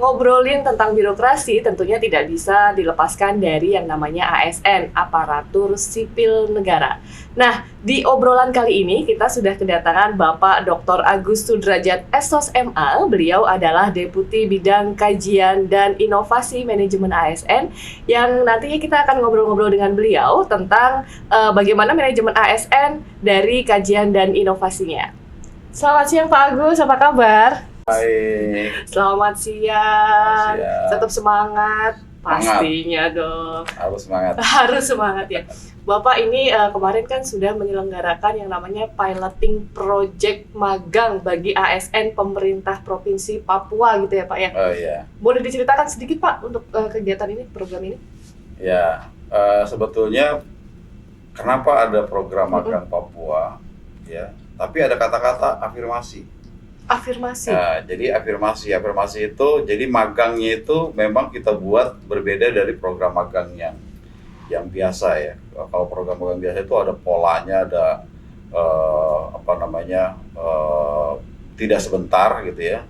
Ngobrolin tentang birokrasi tentunya tidak bisa dilepaskan dari yang namanya ASN, Aparatur Sipil Negara. Nah, di obrolan kali ini kita sudah kedatangan Bapak Dr. Agus Sudrajat SOS MA. Beliau adalah Deputi Bidang Kajian dan Inovasi Manajemen ASN yang nantinya kita akan ngobrol-ngobrol dengan beliau tentang bagaimana manajemen ASN dari kajian dan inovasinya. Selamat siang Pak Agus, apa kabar? Baik. Selamat siang. Tetap semangat. Pastinya dong. Harus semangat. Harus semangat ya. Bapak ini kemarin kan sudah menyelenggarakan yang namanya piloting project magang bagi ASN pemerintah Provinsi Papua gitu ya Pak ya. Oh iya. Boleh diceritakan sedikit Pak untuk kegiatan ini, program ini? Ya, sebetulnya kenapa ada program magang Papua ya, tapi ada kata-kata afirmasi. Afirmasi. Nah, jadi afirmasi itu, jadi magangnya itu memang kita buat berbeda dari program magang yang biasa ya. Kalau program magang biasa itu ada polanya, ada tidak sebentar gitu ya,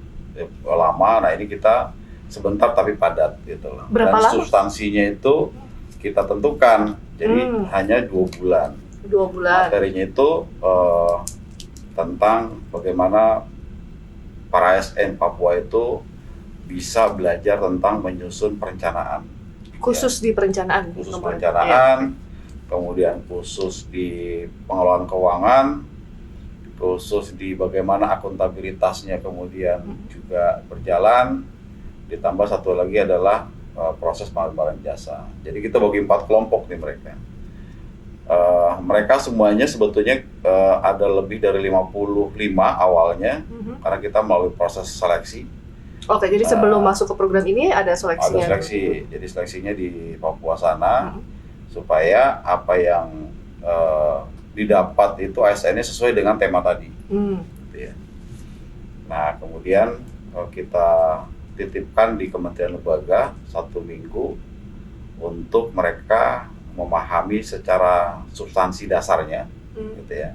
lama. Nah ini kita sebentar tapi padat gitu loh. Berapa Dan lama? Substansinya itu kita tentukan, jadi hanya 2 bulan. 2 bulan. Materinya itu tentang bagaimana para ASN Papua itu bisa belajar tentang menyusun perencanaan. Khusus di perencanaan. Khusus perencanaan, kemudian khusus di pengelolaan keuangan, khusus di bagaimana akuntabilitasnya kemudian juga berjalan, ditambah satu lagi adalah proses pengadaan jasa. Jadi kita bagi 4 kelompok nih mereka. Mereka semuanya sebetulnya ada lebih dari 55 awalnya, karena kita melalui proses seleksi. Oke, jadi sebelum masuk ke program ini ada seleksinya? Ada seleksi, jadi seleksinya di Papua sana, supaya apa yang didapat itu ASN-nya sesuai dengan tema tadi. Gitu ya. Nah, kemudian kita titipkan di Kementerian Lembaga 1 minggu untuk mereka memahami secara substansi dasarnya, gitu ya.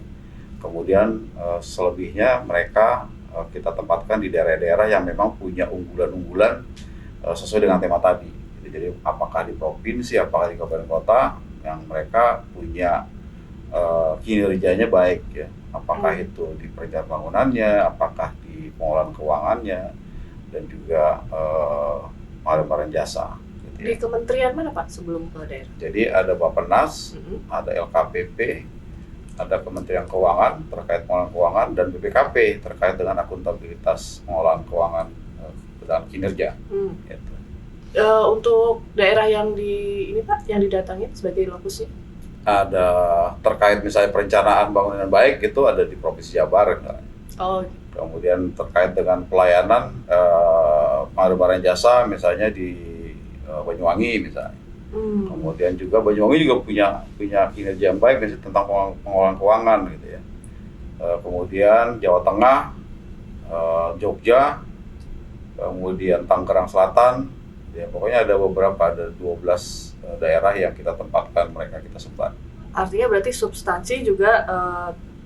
Kemudian selebihnya mereka kita tempatkan di daerah-daerah yang memang punya unggulan-unggulan sesuai dengan tema tadi. Jadi apakah di provinsi, apakah di kabupaten kota yang mereka punya kinerjanya baik ya. Apakah itu di perencanaan bangunannya, apakah di pengelolaan keuangannya, dan juga pengadaan jasa. Di kementerian mana Pak sebelum ke daerah? Jadi ada Bappenas, ada LKPP, ada Kementerian Keuangan terkait pengelolaan keuangan, dan BPKP terkait dengan akuntabilitas pengelolaan keuangan dan kinerja. Gitu. Untuk daerah yang ini Pak, yang didatangi sebagai lokusnya? Ada terkait misalnya perencanaan bangunan baik itu ada di Provinsi Jabar. Oh. Kemudian terkait dengan pelayanan pengadaan jasa misalnya di Banyuwangi misalnya. Kemudian juga Banyuwangi juga punya kinerja yang baik misalnya tentang pengelolaan keuangan gitu ya. Kemudian Jawa Tengah, Jogja, kemudian Tangerang Selatan, ya pokoknya ada 12 daerah yang kita tempatkan mereka kita sebar. Artinya berarti substansi juga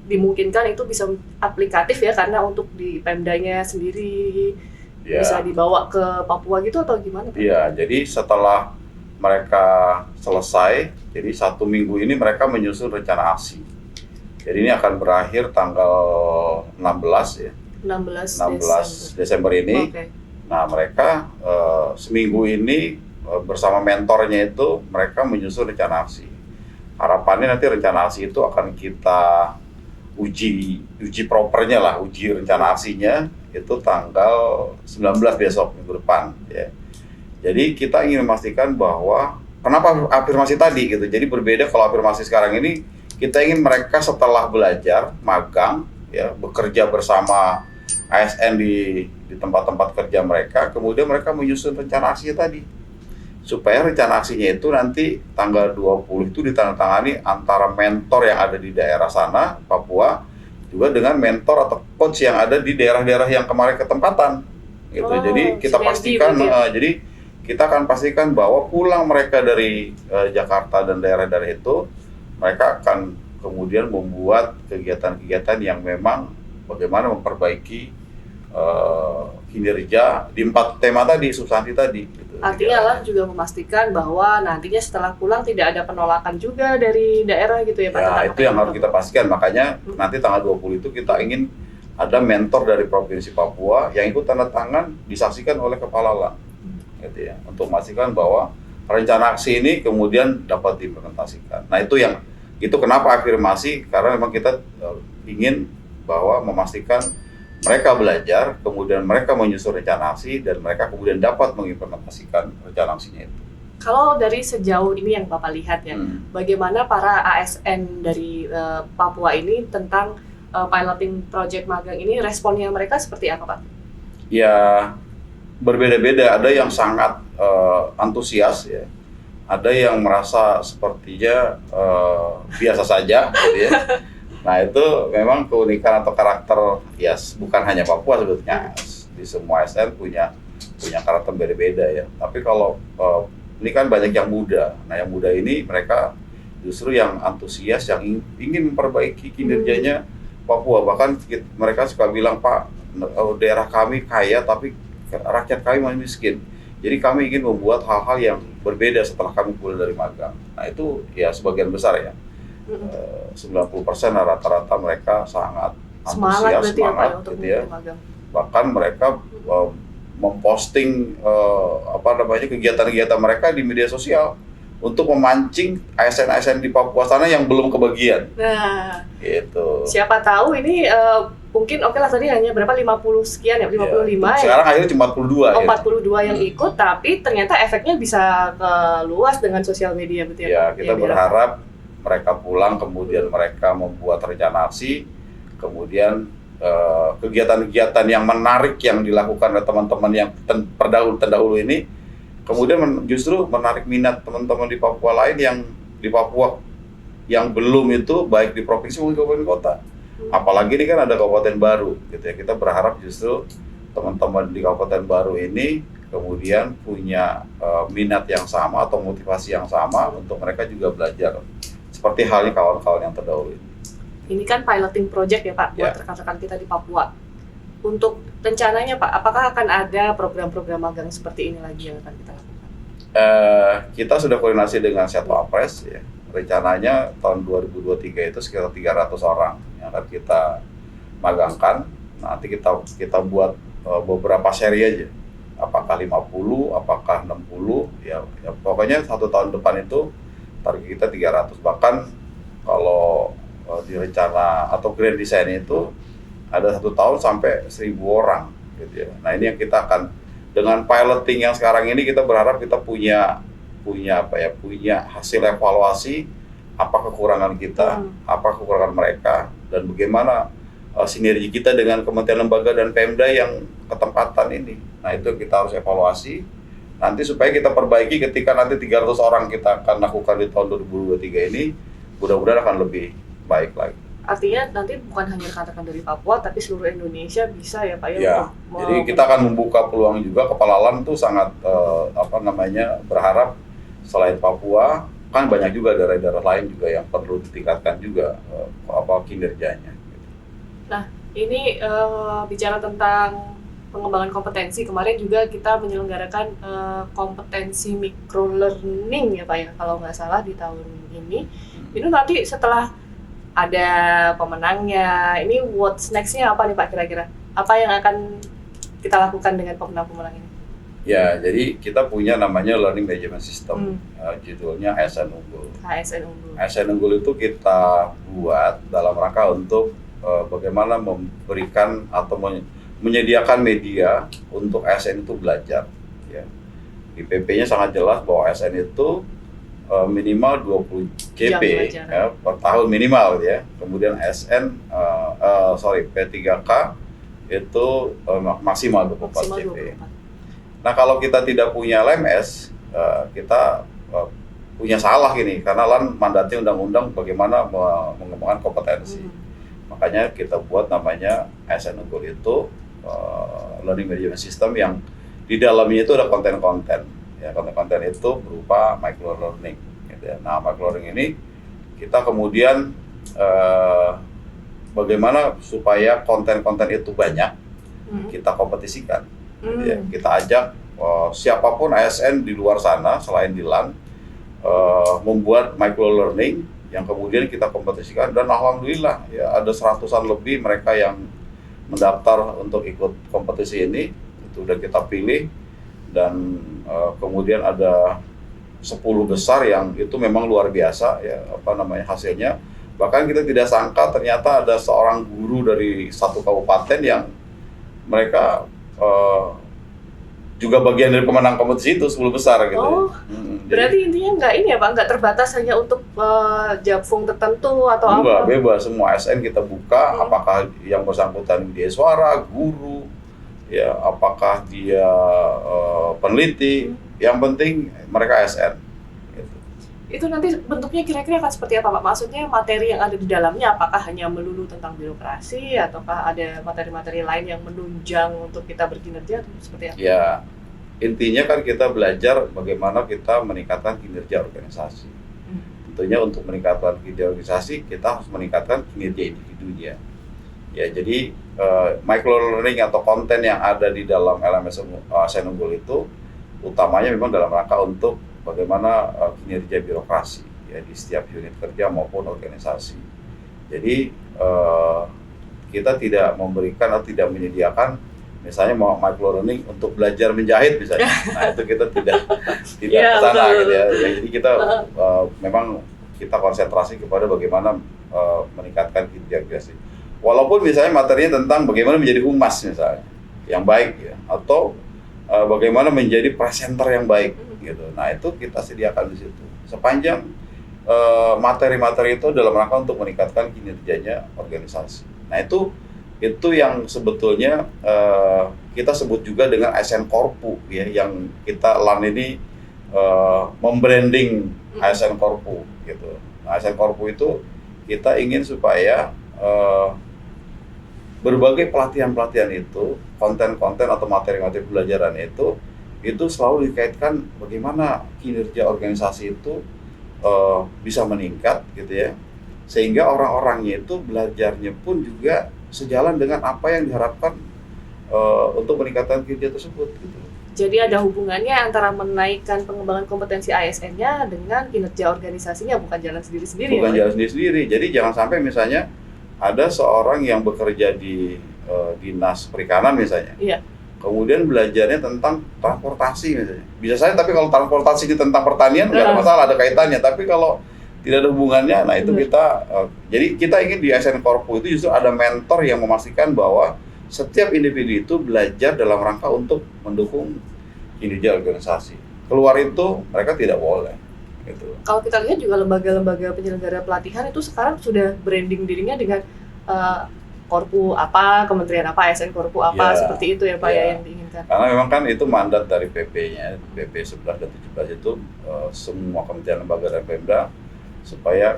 dimungkinkan itu bisa aplikatif ya, karena untuk di Pemdanya sendiri bisa dibawa ke Papua gitu atau gimana Pak? Iya, jadi setelah mereka selesai, jadi 1 minggu ini mereka menyusun rencana aksi. Jadi ini akan berakhir tanggal 16 ya. 16 Desember ini. Okay. Nah mereka seminggu ini bersama mentornya itu mereka menyusun rencana aksi. Harapannya nanti rencana aksi itu akan kita uji propernya lah, uji rencana aksinya itu tanggal 19 besok, minggu depan ya. Jadi kita ingin memastikan bahwa kenapa afirmasi tadi gitu. Jadi berbeda kalau afirmasi sekarang ini kita ingin mereka setelah belajar magang ya bekerja bersama ASN di tempat-tempat kerja mereka, kemudian mereka menyusun rencana aksinya tadi. Supaya rencana aksinya itu nanti tanggal 20 itu ditandatangani antara mentor yang ada di daerah sana, Papua, juga dengan mentor atau coach yang ada di daerah-daerah yang kemarin ketempatan. Gitu. Jadi kita pastikan, jadi kita akan pastikan bahwa pulang mereka dari Jakarta dan daerah-daerah itu, mereka akan kemudian membuat kegiatan-kegiatan yang memang bagaimana memperbaiki kinerja di 4 tema tadi, substansi tadi. Gitu. Artinya Alam juga memastikan bahwa nantinya setelah pulang tidak ada penolakan juga dari daerah gitu ya Pak? Ya, itu yang harus kita pastikan. Makanya nanti tanggal 20 itu kita ingin ada mentor dari Provinsi Papua yang ikut tanda tangan disaksikan oleh Kepala LAN. Gitu ya, untuk memastikan bahwa rencana aksi ini kemudian dapat diimplementasikan. Nah, itu kenapa afirmasi, karena memang kita ingin bahwa memastikan mereka belajar, kemudian mereka menyusun rencana aksi, dan mereka kemudian dapat mengimplementasikan rencana aksinya itu. Kalau dari sejauh ini yang Bapak lihat ya, bagaimana para ASN dari Papua ini tentang piloting project magang ini, responnya mereka seperti apa Pak? Ya, berbeda-beda. Ada yang sangat antusias ya, ada yang merasa sepertinya biasa saja, gitu ya. Nah, itu memang keunikan atau karakter, ya bukan hanya Papua sebetulnya, di semua ASN punya karakter beda-beda ya. Tapi kalau ini kan banyak yang muda. Nah, yang muda ini mereka justru yang antusias, yang ingin memperbaiki kinerjanya Papua. Bahkan mereka suka bilang, Pak, daerah kami kaya tapi rakyat kami masih miskin. Jadi kami ingin membuat hal-hal yang berbeda setelah kami pulang dari magang. Nah, itu ya sebagian besar ya. 90% rata-rata mereka sangat antusias, semangat gitu ya. Bahkan mereka memposting kegiatan-kegiatan mereka di media sosial untuk memancing ASN-ASN di Papua sana yang belum kebagian. Nah, gitu. Siapa tahu ini mungkin oke lah, tadi hanya berapa, 50 sekian ya, 55 ya. Sekarang akhirnya cuma 42 ya. 42 yang ikut, tapi ternyata efeknya bisa luas dengan sosial media, betul ya? Ya, kita berharap mereka pulang, kemudian mereka membuat rencana aksi, kemudian kegiatan-kegiatan yang menarik yang dilakukan oleh teman-teman yang terdahulu ini, kemudian justru menarik minat teman-teman di Papua lain yang di Papua yang belum itu, baik di provinsi maupun kabupaten kota. Apalagi ini kan ada kabupaten baru, gitu ya. Kita berharap justru teman-teman di kabupaten baru ini kemudian punya minat yang sama atau motivasi yang sama untuk mereka juga belajar. Seperti halnya kawan-kawan yang terdahulu ini. Ini kan piloting project ya Pak, buat rekan-rekan kita di Papua. Untuk rencananya Pak, apakah akan ada program-program magang seperti ini lagi yang akan kita lakukan? Kita sudah koordinasi dengan Setwapres ya. Rencananya tahun 2023 itu sekitar 300 orang yang akan kita magangkan. Nanti kita buat beberapa seri aja. Apakah 50, apakah 60, ya pokoknya 1 tahun depan itu target kita 300. Bahkan kalau di rencana atau grand design itu ada 1 tahun sampai 1.000 orang gitu ya. Nah, ini yang kita akan dengan piloting yang sekarang ini, kita berharap kita punya hasil evaluasi apa kekurangan kita, apa kekurangan mereka, dan bagaimana sinergi kita dengan kementerian lembaga dan Pemda yang ketempatan ini. Nah, itu kita harus evaluasi nanti supaya kita perbaiki ketika nanti 300 orang kita akan lakukan di tahun 2023 ini, mudah-mudahan akan lebih baik lagi. Artinya nanti bukan hanya rekan-rekan dari Papua, tapi seluruh Indonesia bisa ya Pak ya? Ya, jadi kita akan membuka peluang juga. Kepala LAN tuh sangat berharap selain Papua, kan banyak juga daerah-daerah lain juga yang perlu ditingkatkan juga kinerjanya. Nah, ini bicara tentang pengembangan kompetensi, kemarin juga kita menyelenggarakan kompetensi micro learning ya Pak ya, kalau nggak salah di tahun ini. Ini nanti setelah ada pemenangnya, ini what's next-nya apa nih Pak kira-kira? Apa yang akan kita lakukan dengan pemenang-pemenang ini? Ya, jadi kita punya namanya Learning Management System, judulnya ASN Unggul. ASN Unggul itu kita buat dalam rangka untuk bagaimana memberikan atau menyediakan media untuk ASN itu belajar. Ya. Di PP-nya sangat jelas bahwa ASN itu minimal 20 Jam JP pelajaran. ya, per tahun minimal ya. Kemudian P3K itu maksimal 24 Maksimal JP. 24. Nah, kalau kita tidak punya LMS, kita punya salah gini, karena LAN mandatnya undang-undang bagaimana mengembangkan kompetensi. Makanya kita buat namanya ASN Unggul itu Learning Management System yang di dalamnya itu ada konten-konten. Ya, konten-konten itu berupa micro learning. Gitu ya. Nah, micro learning ini kita kemudian bagaimana supaya konten-konten itu banyak, kita kompetisikan. Gitu ya. Kita ajak siapapun ASN di luar sana selain di LAN membuat micro learning yang kemudian kita kompetisikan, dan alhamdulillah ya ada 100-an lebih mereka yang mendaftar untuk ikut kompetisi ini. Itu udah kita pilih, dan kemudian ada 10 besar yang itu memang luar biasa ya hasilnya. Bahkan kita tidak sangka ternyata ada seorang guru dari satu kabupaten yang mereka juga bagian dari pemenang kompetisi itu 10 besar gitu. Oh, berarti intinya nggak terbatas hanya untuk japfung tertentu atau enggak, apa? bebas, semua ASN kita buka, apakah yang bersangkutan dia suara, guru, ya apakah dia peneliti, yang penting mereka ASN. Gitu. Itu nanti bentuknya kira-kira akan seperti apa, Pak? Maksudnya materi yang ada di dalamnya apakah hanya melulu tentang birokrasi, ataukah ada materi-materi lain yang menunjang untuk kita berkinerja, atau seperti apa? Ya, intinya kan kita belajar bagaimana kita meningkatkan kinerja organisasi. Tentunya untuk meningkatkan kinerja organisasi, kita harus meningkatkan kinerja individunya. Ya, jadi micro learning atau konten yang ada di dalam LMS ASN Unggul itu utamanya memang dalam rangka untuk bagaimana kinerja birokrasi ya di setiap unit kerja maupun organisasi. Jadi kita tidak memberikan atau tidak menyediakan misalnya mau micro learning untuk belajar menjahit misalnya. Nah, itu kita tidak Ya, ke sana betul. gitu ya. Jadi kita memang kita konsentrasi kepada bagaimana meningkatkan kinerja organisasi. Walaupun misalnya materinya tentang bagaimana menjadi humas misalnya yang baik ya, atau bagaimana menjadi presenter yang baik gitu. Nah, itu kita sediakan di situ. Sepanjang materi-materi itu dalam rangka untuk meningkatkan kinerjanya organisasi. Nah, itu yang sebetulnya kita sebut juga dengan ASN Korpu ya, yang kita LAN ini membranding ASN Korpu gitu. Nah, ASN Korpu itu kita ingin supaya berbagai pelatihan-pelatihan itu, konten-konten atau materi-materi pembelajaran itu selalu dikaitkan bagaimana kinerja organisasi itu bisa meningkat gitu ya, sehingga orang-orangnya itu belajarnya pun juga sejalan dengan apa yang diharapkan untuk meningkatkan kinerja tersebut gitu. Jadi ada hubungannya antara menaikkan pengembangan kompetensi ASN-nya dengan kinerja organisasinya, bukan jalan sendiri-sendiri. Bukan jalan sendiri-sendiri. Jadi jangan sampai misalnya ada seorang yang bekerja di dinas perikanan misalnya, kemudian belajarnya tentang transportasi misalnya. Bisa saja, tapi kalau transportasi itu tentang pertanian nggak ada masalah, ada kaitannya. Tapi kalau tidak ada hubungannya, nah itu kita. Jadi kita ingin di ASN Korpu itu justru ada mentor yang memastikan bahwa setiap individu itu belajar dalam rangka untuk mendukung kinerja organisasi. Keluar itu mereka tidak boleh. Gitu. Kalau kita lihat juga lembaga-lembaga penyelenggara pelatihan itu sekarang sudah branding dirinya dengan Korpu apa, kementerian apa, ASN Korpu apa, seperti itu ya Pak ya yang diinginkan. Karena memang kan itu mandat dari PP-nya, PP 11 dan 17 itu semua kementerian lembaga dan Pemda supaya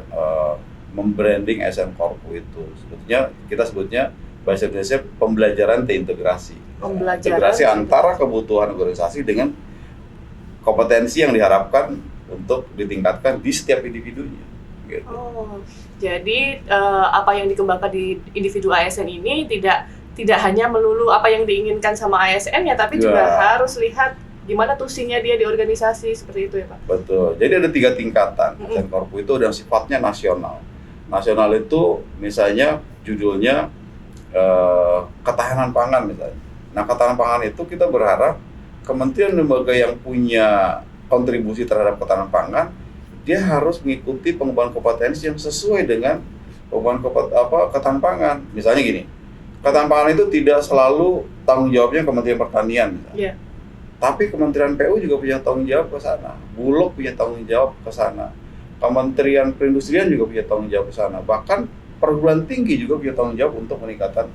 membranding ASN Korpu itu. Sebetulnya kita sebutnya bahasa Indonesia pembelajaran terintegrasi. Integrasi antara kebutuhan organisasi dengan kompetensi yang diharapkan untuk ditingkatkan di setiap individunya. Gitu. Oh, jadi apa yang dikembangkan di individu ASN ini tidak hanya melulu apa yang diinginkan sama ASN ya, tapi juga harus lihat gimana tusinya dia di organisasi, seperti itu ya Pak? Betul. Jadi ada 3 tingkatan. ASN Korpu itu yang sifatnya nasional. Nasional itu misalnya judulnya ketahanan pangan misalnya. Nah, ketahanan pangan itu kita berharap kementerian lembaga yang punya kontribusi terhadap ketahanan pangan, dia harus mengikuti pengembangan kompetensi yang sesuai dengan pengembangan ketahanan pangan. Misalnya gini, ketahanan pangan itu tidak selalu tanggung jawabnya Kementerian Pertanian misalnya. Tapi Kementerian PU juga punya tanggung jawab ke sana, Bulog punya tanggung jawab ke sana, Kementerian Perindustrian juga punya tanggung jawab ke sana, bahkan perguruan tinggi juga punya tanggung jawab untuk meningkatkan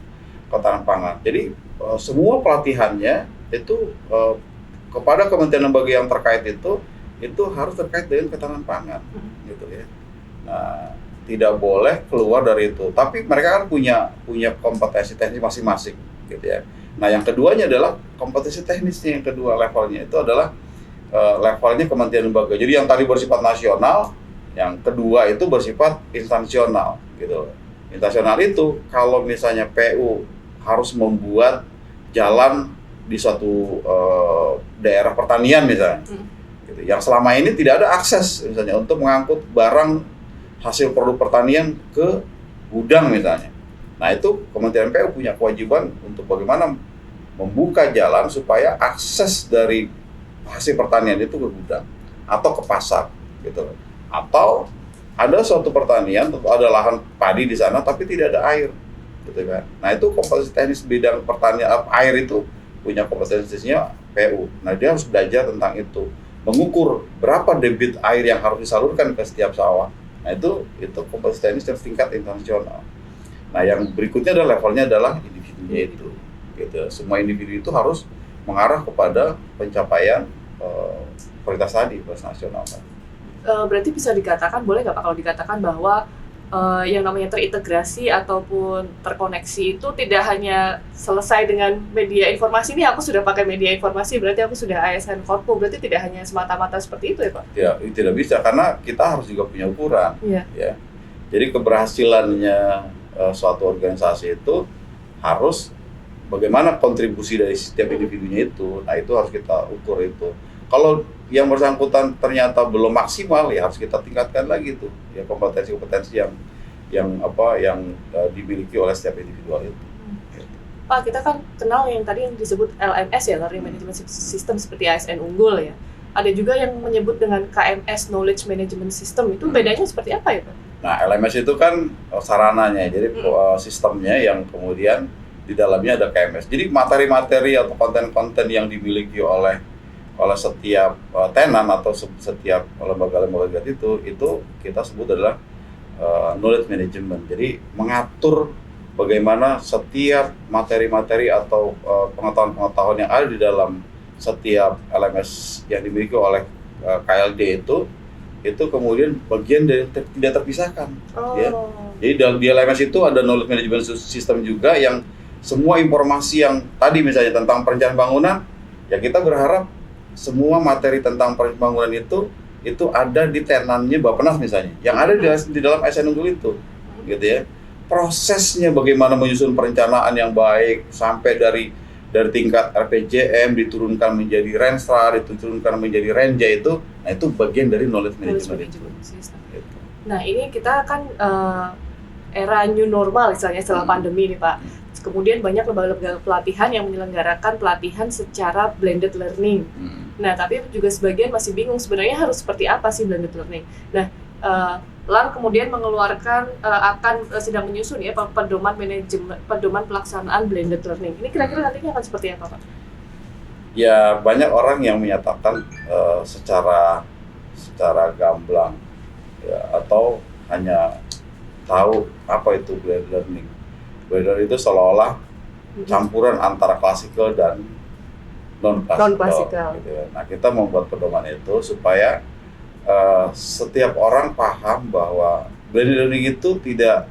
ketahanan pangan. Jadi semua pelatihannya itu kepada kementerian lembaga yang terkait itu harus terkait dengan ketahanan pangan, gitu ya. Nah, tidak boleh keluar dari itu. Tapi mereka kan punya kompetensi teknis masing-masing, gitu ya. Nah, yang keduanya adalah kompetensi teknisnya. Yang kedua levelnya itu adalah levelnya kementerian lembaga. Jadi yang tadi bersifat nasional, yang kedua itu bersifat instansional, gitu. Instansional itu kalau misalnya PU harus membuat jalan di suatu daerah pertanian misalnya, gitu. Yang selama ini tidak ada akses misalnya untuk mengangkut barang hasil produk pertanian ke gudang misalnya. Nah, itu Kementerian PU punya kewajiban untuk bagaimana membuka jalan supaya akses dari hasil pertanian itu ke gudang atau ke pasar, gitu. Atau ada suatu pertanian, ada lahan padi di sana tapi tidak ada air, gitu kan. Nah, itu kompetensi teknis bidang pertanian air itu punya kompetensinya PU. Nah, dia harus belajar tentang itu, mengukur berapa debit air yang harus disalurkan ke setiap sawah. Nah, itu kompetensi teknis yang tingkat internasional. Nah, yang berikutnya adalah levelnya adalah individunya itu, gitu. Semua individu itu harus mengarah kepada pencapaian prioritas tadi, prioritas nasional. Berarti bisa dikatakan, boleh nggak Pak kalau dikatakan bahwa yang namanya terintegrasi ataupun terkoneksi itu tidak hanya selesai dengan media informasi, ini aku sudah pakai media informasi berarti aku sudah ASN Korpo, berarti tidak hanya semata-mata seperti itu ya Pak? Ya, tidak bisa, karena kita harus juga punya ukuran. Ya. Jadi keberhasilannya suatu organisasi itu harus bagaimana kontribusi dari setiap individunya itu. Nah, itu harus kita ukur itu. Kalau yang bersangkutan ternyata belum maksimal, ya harus kita tingkatkan lagi tuh, ya kompetensi-kompetensi yang dimiliki oleh setiap individual itu. Pak, kita kan kenal yang tadi yang disebut LMS ya, Learning Management System seperti ASN unggul ya. Ada juga yang menyebut dengan KMS Knowledge Management System. Itu bedanya seperti apa ya Pak? Nah, LMS itu kan sarananya, jadi sistemnya yang kemudian di dalamnya ada KMS. Jadi materi-materi atau konten-konten yang dimiliki oleh setiap tenan atau setiap lembaga-lembaga itu kita sebut adalah knowledge management. Jadi mengatur bagaimana setiap materi-materi atau pengetahuan-pengetahuan yang ada di dalam setiap LMS yang dimiliki oleh KLD itu kemudian bagian dari tidak terpisahkan. Ya. Jadi di LMS itu ada knowledge management system juga yang semua informasi yang tadi misalnya tentang perencanaan bangunan, ya kita berharap semua materi tentang pembangunan itu ada di tenannya Bappenas misalnya, yang ada di dalam ASN unggul itu, gitu ya. Prosesnya bagaimana menyusun perencanaan yang baik sampai dari tingkat RPJM diturunkan menjadi Renstra, diturunkan menjadi Renja itu, nah itu bagian dari knowledge management system. Gitu. Nah, ini kita kan era new normal misalnya setelah pandemi nih Pak. Kemudian banyak lembaga-lembaga pelatihan yang menyelenggarakan pelatihan secara blended learning. Nah, tapi juga sebagian masih bingung sebenarnya harus seperti apa sih blended learning. Nah, LAR kemudian mengeluarkan sedang menyusun ya pedoman pelaksanaan blended learning. Ini kira-kira nantinya akan seperti apa, Pak? Ya, banyak orang yang menyatakan secara gamblang ya, atau hanya tahu apa itu blended learning. Blended itu seolah-olah campuran antara klasikal dan non-klasikal. Gitu ya. Nah, kita membuat pedoman itu supaya setiap orang paham bahwa blended learning itu tidak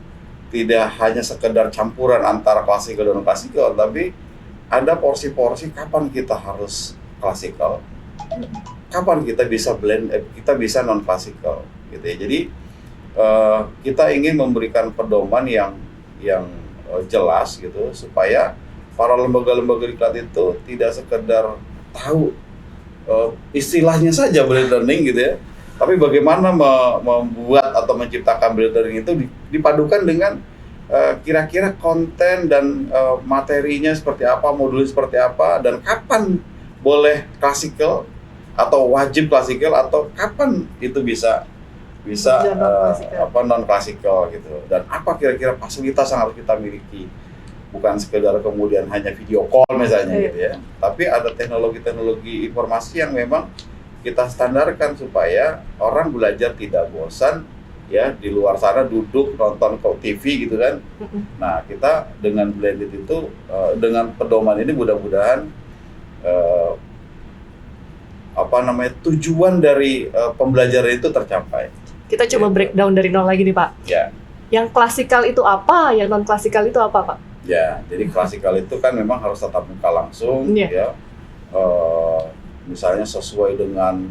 hanya sekedar campuran antara klasikal dan non-klasikal, tapi ada porsi-porsi kapan kita harus klasikal, kapan kita bisa kita bisa non-klasikal, gitu ya. Jadi kita ingin memberikan pedoman yang jelas gitu supaya para lembaga-lembaga diklat itu tidak sekedar tahu istilahnya saja blended learning gitu ya, tapi bagaimana membuat atau menciptakan blended learning itu dipadukan dengan kira-kira konten dan materinya seperti apa, modulnya seperti apa, dan kapan boleh klasikal atau wajib klasikal atau kapan itu bisa non klasikal gitu, dan apa kira-kira fasilitas yang harus kita miliki. bukan sekedar kemudian hanya video call misalnya gitu ya, tapi ada teknologi-teknologi informasi yang memang kita standarkan supaya orang belajar tidak bosan ya di luar sana duduk nonton TV gitu kan. Nah kita dengan blended itu dengan pedoman ini mudah-mudahan tujuan dari pembelajaran itu tercapai. Kita coba breakdown dari nol lagi nih Pak. Ya. Yang klasikal itu apa? Yang non klasikal itu apa Pak? Ya, jadi klasikal itu kan memang harus tatap muka langsung, ya. Misalnya sesuai dengan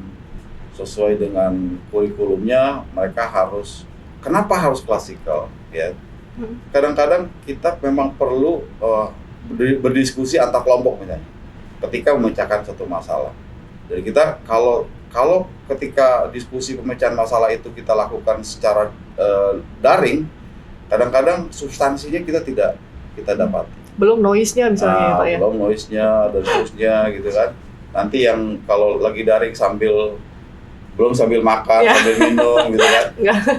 kurikulumnya, mereka harus. Kenapa harus klasikal? Ya, kadang-kadang kita memang perlu berdiskusi antar kelompok misalnya, ketika memecahkan satu masalah. Jadi kita kalau ketika diskusi pemecahan masalah itu kita lakukan secara daring, kadang-kadang substansinya kita dapat. Belum noise-nya misalnya Pak ya? Belum noise-nya dan seterusnya gitu kan. Nanti yang kalau lagi daring sambil makan, sambil minum gitu kan.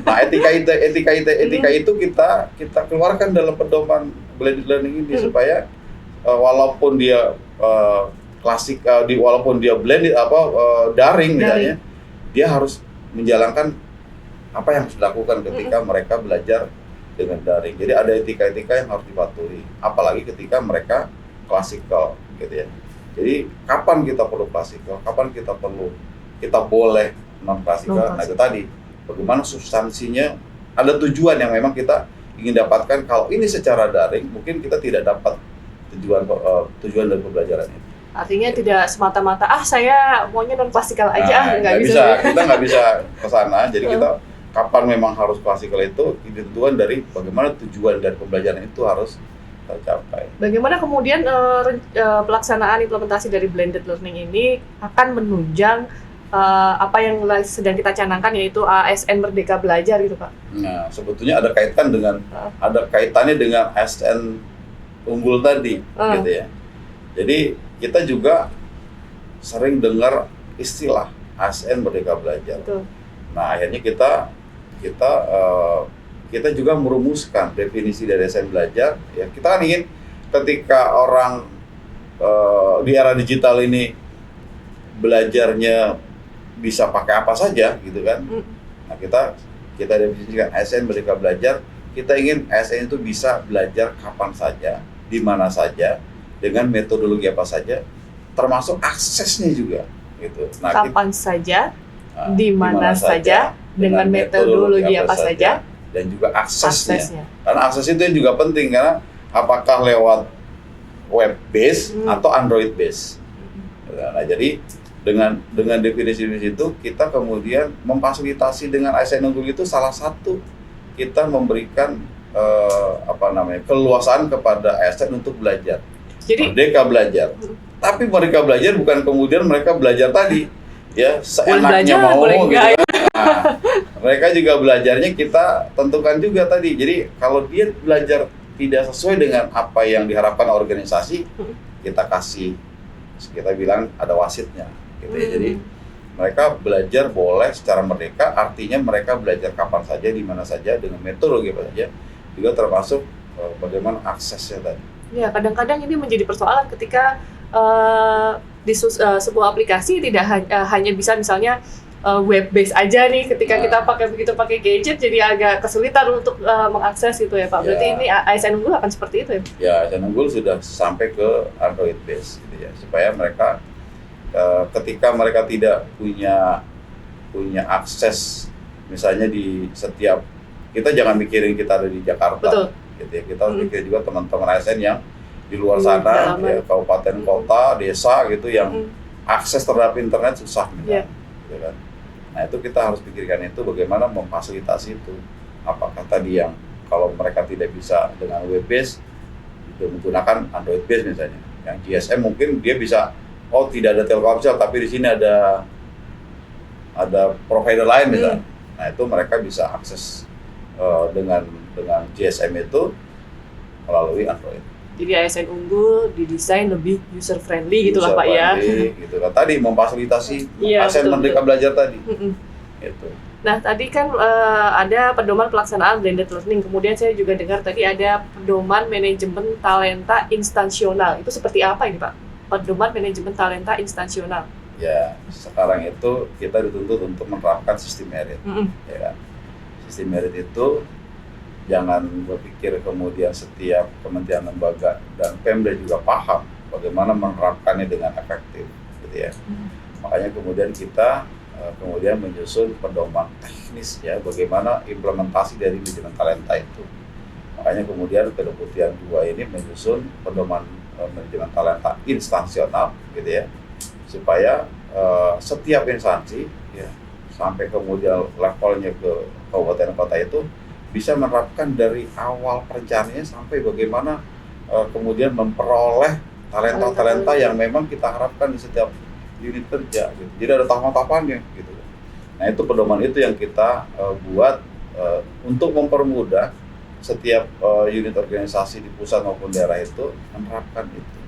Nah, etika itu kita keluarkan dalam pedoman blended learning ini supaya walaupun dia walaupun dia blended daring misalnya, dia harus menjalankan apa yang harus dilakukan ketika mereka belajar dengan daring. Jadi ada etika-etika yang harus dipatuhi, apalagi ketika mereka klasikal gitu ya. Jadi kapan kita perlu klasikal, kapan kita boleh non klasikal. Nah itu tadi bagaimana substansinya, ada tujuan yang memang kita ingin dapatkan. Kalau ini secara daring mungkin kita tidak dapat tujuan dari pembelajaran ini. Artinya tidak semata-mata saya maunya non klasikal aja, nggak bisa. Kita nggak bisa ke sana. Jadi kita kapan memang harus klasikal itu ditentukan dari bagaimana tujuan dari pembelajaran itu harus tercapai. Bagaimana kemudian pelaksanaan implementasi dari blended learning ini akan menunjang apa yang sedang kita canangkan, yaitu ASN Merdeka Belajar gitu Pak? Nah sebetulnya ada kaitannya dengan ASN unggul tadi gitu ya. Jadi kita juga sering dengar istilah ASN Merdeka Belajar. Betul. Nah akhirnya kita juga merumuskan definisi dari ASN belajar. Ya, kita kan ingin ketika orang di era digital ini belajarnya bisa pakai apa saja, gitu kan? Nah kita definisikan ASN Merdeka Belajar. Kita ingin ASN itu bisa belajar kapan saja, di mana saja, dengan metodologi apa saja, termasuk aksesnya juga. Gitu. Nah, kapan saja, di mana saja, dengan metodologi apa saja, dan juga aksesnya. Karena akses itu juga penting, karena apakah lewat web base atau Android base. Nah, jadi dengan definisi itu kita kemudian memfasilitasi dengan ASN unggul itu salah satu kita memberikan keluasaan kepada ASN untuk belajar. Jadi merdeka belajar. Tapi merdeka belajar bukan kemudian mereka belajar tadi ya seenaknya mau gitu kan. Nah, mereka juga belajarnya kita tentukan juga tadi. Jadi kalau dia belajar tidak sesuai dengan apa yang diharapkan organisasi, kita bilang ada wasitnya gitu ya. Jadi mereka belajar boleh secara merdeka, artinya mereka belajar kapan saja, di mana saja, dengan metodologi apa saja, juga termasuk bagaimana aksesnya tadi. Ya, kadang-kadang ini menjadi persoalan ketika di sebuah aplikasi tidak hanya bisa misalnya web base aja nih, ketika kita pakai gadget jadi agak kesulitan untuk mengakses itu ya Pak. Berarti ini ASN unggul akan seperti itu ya? Ya, ASN unggul sudah sampai ke Android base gitu ya, supaya mereka ketika mereka tidak punya akses, misalnya di setiap, kita jangan mikirin kita ada di Jakarta. Betul. Gitu ya. Kita harus mikir juga teman-teman ASN yang di luar sana, ya, kabupaten, kota, desa gitu, yang akses terhadap internet susah gitu kan. Nah itu kita harus pikirkan itu, bagaimana memfasilitasi itu. Apakah tadi yang kalau mereka tidak bisa dengan web base, menggunakan Android base misalnya. Yang GSM mungkin dia bisa, tidak ada Telkomsel tapi di sini ada provider lain misalnya. Nah itu mereka bisa akses dengan GSM itu melalui Android. Jadi ASN unggul didesain lebih user friendly gitu lah Pak ya. Gitu kan. Tadi memfasilitasi ASN Merdeka Belajar tadi. Gitu. Nah, tadi kan ada pedoman pelaksanaan blended learning. Kemudian saya juga dengar tadi ada pedoman manajemen talenta instansional. Itu seperti apa ini, Pak? Pedoman manajemen talenta instansional. Ya, sekarang itu kita dituntut untuk menerapkan sistem merit. Ya kan? Sistem merit itu jangan berpikir kemudian setiap kementerian lembaga dan Pemda juga paham bagaimana menerapkannya dengan efektif, gitu ya. Makanya kemudian kita kemudian menyusun pedoman teknis ya bagaimana implementasi dari manajemen talenta itu. Makanya kemudian Kedeputian 2 ini menyusun pedoman manajemen talenta instansional, gitu ya, supaya setiap instansi ya sampai kemudian levelnya ke kabupaten kota itu bisa menerapkan dari awal perencanaannya sampai bagaimana kemudian memperoleh talenta-talenta yang memang kita harapkan di setiap unit kerja gitu. Jadi ada tahapan-tahapannya gitu. Nah, itu pedoman itu yang kita buat untuk mempermudah setiap unit organisasi di pusat maupun daerah itu menerapkan itu.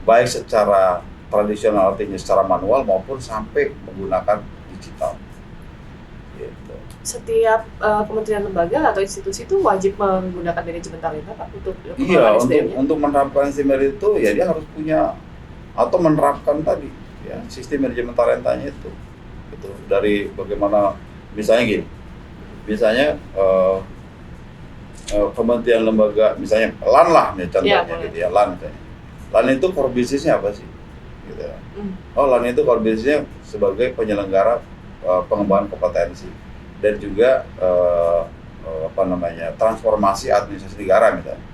Baik secara tradisional artinya secara manual maupun sampai menggunakan digital. Gitu. Setiap kementerian lembaga atau institusi itu wajib menggunakan manajemen talenta, Pak, untuk Iya, SDM-nya? untuk menerapkan sistem merit itu ya dia harus punya atau menerapkan tadi ya sistem manajemen talentanya itu. Gitu. Dari bagaimana misalnya gini. Misalnya kementerian lembaga misalnya LAN lah nih contohnya gitu ya, LAN misalnya. LAN itu core business-nya apa sih? Gitu ya. Oh, LAN itu core business-nya sebagai penyelenggara pengembangan kompetensi dan juga transformasi administrasi negara misalnya.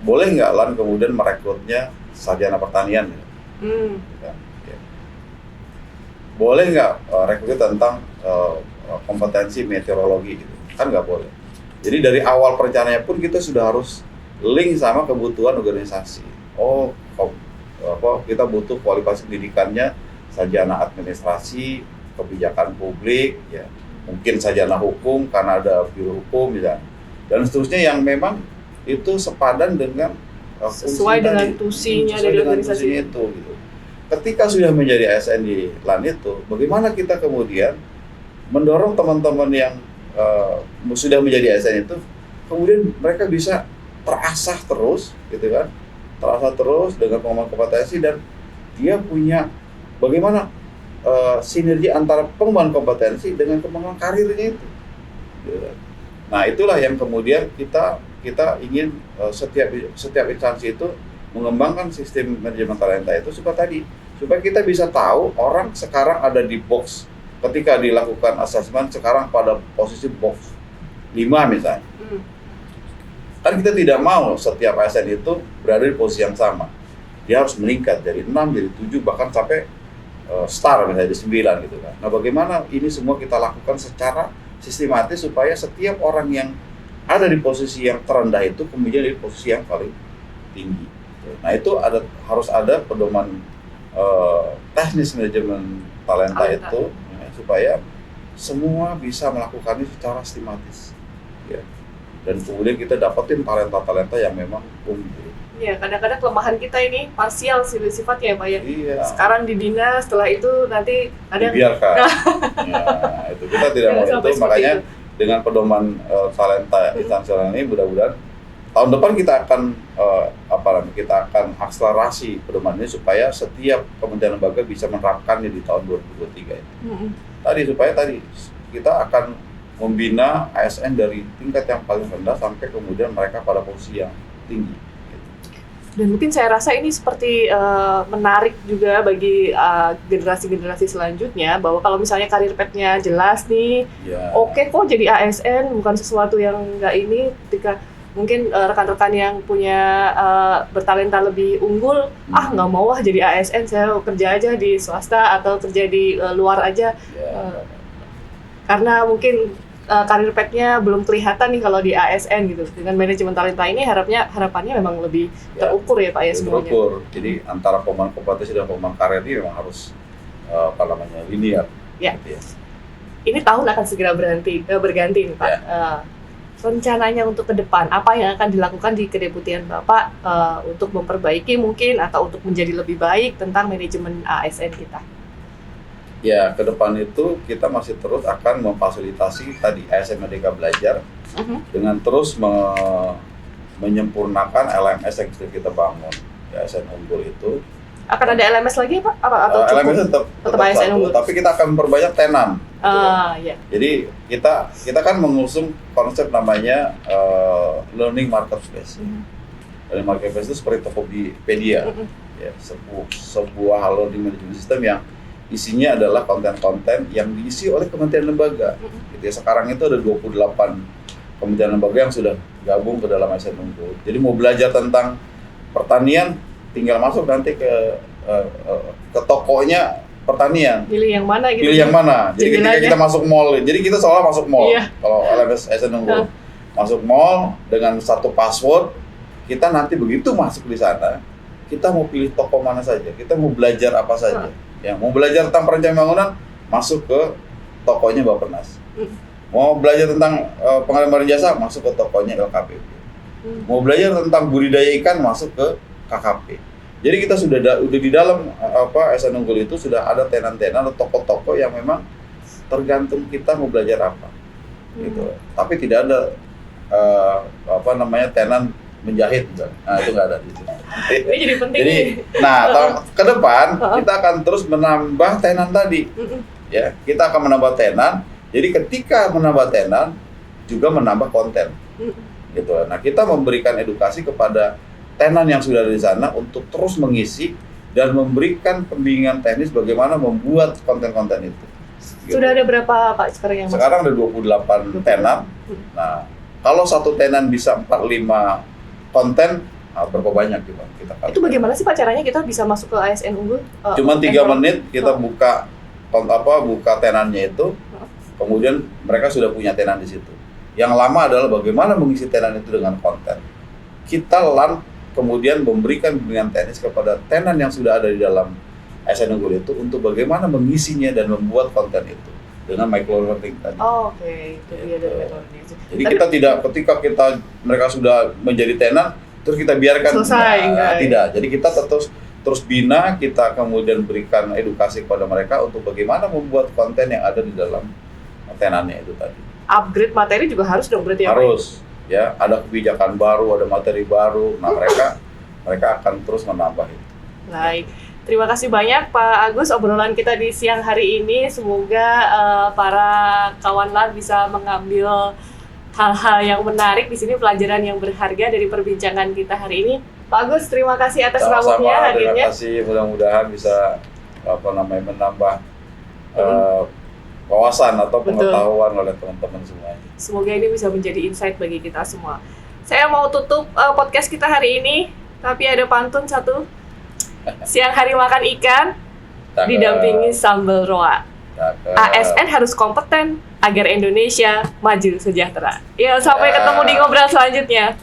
Boleh nggak LAN kemudian merekrutnya sarjana pertanian gitu? Ya. Boleh nggak rekrutnya tentang kompetensi meteorologi gitu? Kan nggak boleh. Jadi dari awal perencanaannya pun kita sudah harus link sama kebutuhan organisasi. Oh, kita butuh kualifikasi pendidikannya sarjana administrasi, kebijakan publik, ya mungkin sarjana hukum karena ada biro hukum, misalnya, dan seterusnya yang memang itu sepadan dengan sesuai dengan tusinya dari organisasi itu. Gitu. Ketika sudah menjadi ASN di LAN itu, bagaimana kita kemudian mendorong teman-teman yang sudah menjadi ASN itu, kemudian mereka bisa terasah terus, gitu kan? Terasa terus dengan pengembangan kompetensi dan dia punya bagaimana sinergi antara pengembangan kompetensi dengan pengembangan karirnya itu. Nah, itulah yang kemudian kita ingin setiap instansi itu mengembangkan sistem manajemen talenta itu supaya kita bisa tahu orang sekarang ada di box ketika dilakukan asesmen sekarang pada posisi box 5 misalnya. Kan kita tidak mau setiap ASN itu berada di posisi yang sama. Dia harus meningkat dari 6 jadi 7 bahkan sampai star misalnya di 9 gitu kan. Nah, bagaimana ini semua kita lakukan secara sistematis supaya setiap orang yang ada di posisi yang terendah itu kemudian di posisi yang paling tinggi. Nah, itu harus ada pedoman teknis manajemen talenta itu ya, supaya semua bisa melakukannya secara sistematis. Ya. Dan kemudian kita dapetin talenta-talenta yang memang unggul. Iya, kadang-kadang kelemahan kita ini parsial sifatnya ya, Pak ya. Iya. Sekarang dibina, setelah itu nanti ada dibiarkan. Nah, itu kita tidak mau itu, makanya itu. Dengan pedoman talenta instansional ini mudah-mudahan tahun depan kita akan akselerasi pedoman ini supaya setiap kementerian lembaga bisa menerapkannya di tahun 2023 itu. Supaya kita akan membina ASN dari tingkat yang paling rendah sampai kemudian mereka pada posisi yang tinggi. Dan mungkin saya rasa ini seperti menarik juga bagi generasi-generasi selanjutnya bahwa kalau misalnya karir path-nya jelas nih, oke kok jadi ASN bukan sesuatu yang nggak ini. Ketika mungkin rekan-rekan yang punya bertalenta lebih unggul, nggak mau jadi ASN, saya kerja aja di swasta atau kerja di luar aja, karena mungkin karir path-nya belum kelihatan nih kalau di ASN gitu. Dengan manajemen talenta ini harapannya memang lebih terukur ya Pak ya semuanya. Terukur. Jadi antara pengembangan kompetensi dan pengembangan karir ini memang harus linear. Ya. Gitu ya. Ini tahun akan segera berganti nih Pak. Rencananya untuk ke depan apa yang akan dilakukan di kedeputian Bapak untuk memperbaiki mungkin atau untuk menjadi lebih baik tentang manajemen ASN kita? Ya, ke depan itu kita masih terus akan memfasilitasi tadi ASN Merdeka Belajar dengan terus menyempurnakan LMS yang sudah kita bangun. Ya, ASN Unggul itu Akan ada LMS lagi Pak? Atau cukup? LMS tetap ASN satu, Unggul. tapi kita akan memperbanyak tenan. Iya. Jadi kita kan mengusung konsep namanya learning marketplace. Learning marketplace itu seperti Tokopedia, ya, sebuah learning management system yang isinya adalah konten-konten yang diisi oleh kementerian lembaga. Gitu ya. Sekarang itu ada 28 kementerian lembaga yang sudah gabung ke dalam ASN Unggul. Jadi mau belajar tentang pertanian, tinggal masuk nanti ke tokonya pertanian. Pilih yang mana gitu. Pilih yang mana. Jadi ketika kita masuk mall, jadi kita seolah masuk mall. Iya. Kalau LMS ASN Unggul masuk mall dengan satu password, kita nanti begitu masuk di sana, kita mau pilih toko mana saja, kita mau belajar apa saja. Ya, mau belajar tentang perencanaan bangunan, masuk ke tokonya Bappenas. Mau belajar tentang pengadaan jasa, masuk ke tokonya LKPP. Mau belajar tentang budidaya ikan, masuk ke KKP. Jadi kita sudah di dalam ASN Unggul itu sudah ada tenan-tenan atau toko-toko yang memang tergantung kita mau belajar apa. Gitu. Tapi tidak ada tenan menjahit, nah itu nggak ada di sini. Ini jadi penting. Jadi, ke depan kita akan terus menambah tenan tadi, ya kita akan menambah tenan. Jadi ketika menambah tenan juga menambah konten, gitu. Nah kita memberikan edukasi kepada tenan yang sudah ada di sana untuk terus mengisi dan memberikan pembimbingan teknis bagaimana membuat konten-konten itu. Gitu. Sudah ada berapa Pak sekarang yang Sekarang ada 28 tenan. Nah kalau satu tenan bisa 4-5 konten, berapa banyak kita kali. Itu bagaimana sih Pak caranya kita bisa masuk ke ASN Unggul? Cuma 3 menit kita buka tenannya itu, kemudian mereka sudah punya tenan di situ. Yang lama adalah bagaimana mengisi tenan itu dengan konten. Kita kemudian memberikan bimbingan teknis kepada tenan yang sudah ada di dalam ASN Unggul itu untuk bagaimana mengisinya dan membuat konten itu dengan micro-learning tadi. Oke. Itu dia dari micro-learning. Jadi kita tidak ketika mereka sudah menjadi tenan terus kita biarkan selesai, tidak. Jadi kita terus bina, kita kemudian berikan edukasi kepada mereka untuk bagaimana membuat konten yang ada di dalam tenannya itu tadi. Upgrade materi juga harus dong berarti ya Pak? Harus, ya. Ada kebijakan baru, ada materi baru. Nah mereka akan terus menambah itu. Baik. Terima kasih banyak Pak Agus obrolan kita di siang hari ini. Semoga para kawan LAR bisa mengambil hal-hal yang menarik di sini, pelajaran yang berharga dari perbincangan kita hari ini. Pak Agus, terima kasih atas waktunya hadirnya. Terima kasih, mudah-mudahan bisa menambah wawasan atau pengetahuan oleh teman-teman semuanya. Semoga ini bisa menjadi insight bagi kita semua. Saya mau tutup podcast kita hari ini, tapi ada pantun satu. Siang hari makan ikan, didampingi sambal roa. ASN harus kompeten agar Indonesia maju sejahtera. Ya, sampai ketemu di ngobrol selanjutnya.